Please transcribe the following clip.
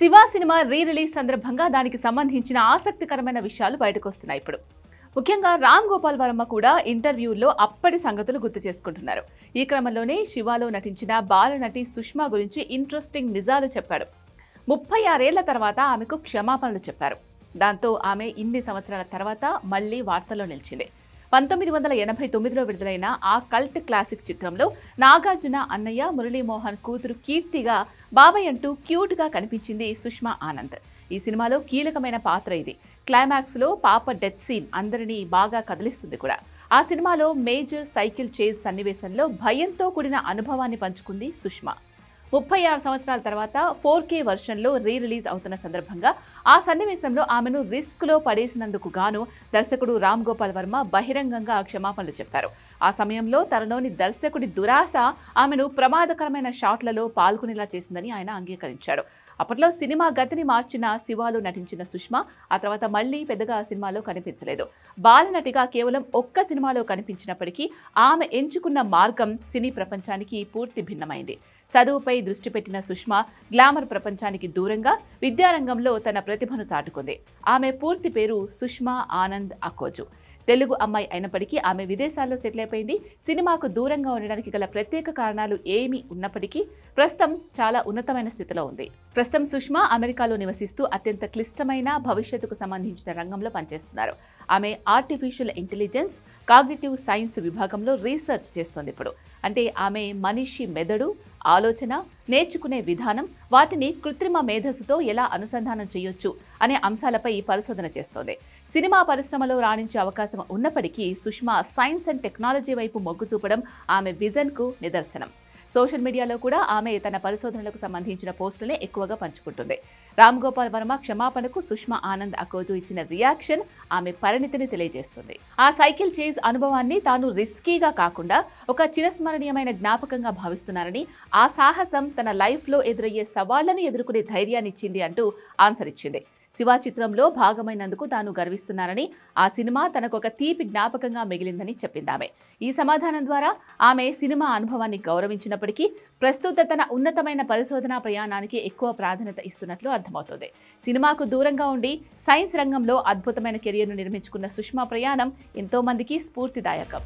Shiva cinema re release సందర్భంగా దానికి సంబంధించిన ఆసక్తికరమైన విషయాలు బయటకు వస్తున్నాయి ఇప్పుడు. ముఖ్యంగా రామ్ గోపాల్ వర్మ కూడా ఇంటర్వ్యూల్లో అప్పటి సంగతులు గుర్తు చేసుకుంటున్నారు. ఈ క్రమంలోనే శివాలో నటించిన బాలనటి సుష్మా గురించి ఇంట్రెస్టింగ్ నిజాలు చెప్పాడు. 36 ఏళ్ల తర్వాత ఆమెకు క్షమాపణలు చెప్పారు. దాంతో ఆమె ఇన్ని సంవత్సరాల తర్వాత మళ్లీ వార్తల్లో నిలిచింది. 1989లో విడుదలైన ఆ కల్ట్ క్లాసిక్ చిత్రంలో నాగార్జున అన్నయ్య, మురళీమోహన్ కూతురు కీర్తిగా బాబాయ్ అంటూ క్యూట్గా కనిపించింది సుష్మా ఆనంద్. ఈ సినిమాలో కీలకమైన పాత్ర ఇది. క్లైమాక్స్లో పాప డెత్ సీన్ అందరినీ బాగా కదిలిస్తుంది కూడా. ఆ సినిమాలో మేజర్ సైకిల్ చేజ్ సన్నివేశంలో భయంతో కూడిన అనుభవాన్ని పంచుకుంది సుష్మా. 36 సంవత్సరాల తర్వాత 4K వర్షన్లో రీ రిలీజ్ అవుతున్న సందర్భంగా ఆ సన్నివేశంలో ఆమెను రిస్క్లో పడేసినందుకు గాను దర్శకుడు రామ్ గోపాల్ వర్మ బహిరంగంగా క్షమాపణలు చెప్పారు. ఆ సమయంలో తనలోని దర్శకుడి దురాశ ఆమెను ప్రమాదకరమైన షాట్లలో పాల్గొనేలా చేసిందని ఆయన అంగీకరించాడు. అప్పట్లో సినిమా గతిని మార్చిన శివాలో నటించిన సుష్మా ఆ తర్వాత మళ్లీ పెద్దగా సినిమాలో కనిపించలేదు. బాలనటిగా కేవలం ఒక్క సినిమాలో కనిపించినప్పటికీ ఆమె ఎంచుకున్న మార్గం సినీ ప్రపంచానికి పూర్తి భిన్నమైంది. చదువుపై దృష్టి పెట్టిన సుష్మా గ్లామర్ ప్రపంచానికి దూరంగా విద్యారంగంలో తన ప్రతిభను చాటుకుంది. ఆమె పూర్తి పేరు సుష్మా ఆనంద్ అకోజు. తెలుగు అమ్మాయి అయినప్పటికీ ఆమె విదేశాల్లో సెటిల్ అయిపోయింది. సినిమాకు దూరంగా ఉండడానికి గల ప్రత్యేక కారణాలు ఏమీ ఉన్నప్పటికీ ప్రస్తుతం చాలా ఉన్నతమైన స్థితిలో ఉంది. ప్రస్తుతం సుష్మా అమెరికాలో నివసిస్తూ అత్యంత క్లిష్టమైన భవిష్యత్తుకు సంబంధించిన రంగంలో పనిచేస్తున్నారు. ఆమె ఆర్టిఫిషియల్ ఇంటెలిజెన్స్, కాగ్నిటివ్ సైన్స్ విభాగంలో రీసెర్చ్ చేస్తోంది ఇప్పుడు. అంటే ఆమె మనిషి మెదడు, ఆలోచన, నేర్చుకునే విధానం, వాటిని కృత్రిమ మేధస్సుతో ఎలా అనుసంధానం చేయొచ్చు అనే అంశాలపై పరిశోధన చేస్తోంది. సినిమా పరిశ్రమలో రాణించే అవకాశం ఉన్నప్పటికీ సుష్మా సైన్స్ అండ్ టెక్నాలజీ వైపు మొగ్గు చూపడం ఆమె విజన్కు నిదర్శనం. సోషల్ మీడియాలో కూడా ఆమె తన పరిశోధనలకు సంబంధించిన పోస్టులనే ఎక్కువగా పంచుకుంటుంది. రామ్ గోపాల్ వర్మ క్షమాపణకు సుష్మా ఆనంద్ అకోజు ఇచ్చిన రియాక్షన్ ఆమె పరిణితిని తెలియజేస్తుంది. ఆ సైకిల్ చేజ్ అనుభవాన్ని తాను రిస్కీగా కాకుండా ఒక చిరస్మరణీయమైన జ్ఞాపకంగా భావిస్తున్నారని, ఆ సాహసం తన లైఫ్లో ఎదురయ్యే సవాళ్లను ఎదుర్కొనే ధైర్యాన్ని ఇచ్చింది అంటూ ఆన్సర్ ఇచ్చింది. శివ చిత్రంలో భాగమైనందుకు తాను గర్విస్తున్నారని, ఆ సినిమా తనకు ఒక తీపి జ్ఞాపకంగా మిగిలిందని చెప్పిందామె. ఈ సమాధానం ద్వారా ఆమె సినిమా అనుభవాన్ని గౌరవించినప్పటికీ ప్రస్తుత తన ఉన్నతమైన పరిశోధనా ప్రయాణానికి ఎక్కువ ప్రాధాన్యత ఇస్తున్నట్లు అర్థమవుతోంది. సినిమాకు దూరంగా ఉండి సైన్స్ రంగంలో అద్భుతమైన కెరియర్ను నిర్మించుకున్న సుష్మా ప్రయాణం ఎంతో మందికి స్ఫూర్తిదాయకం.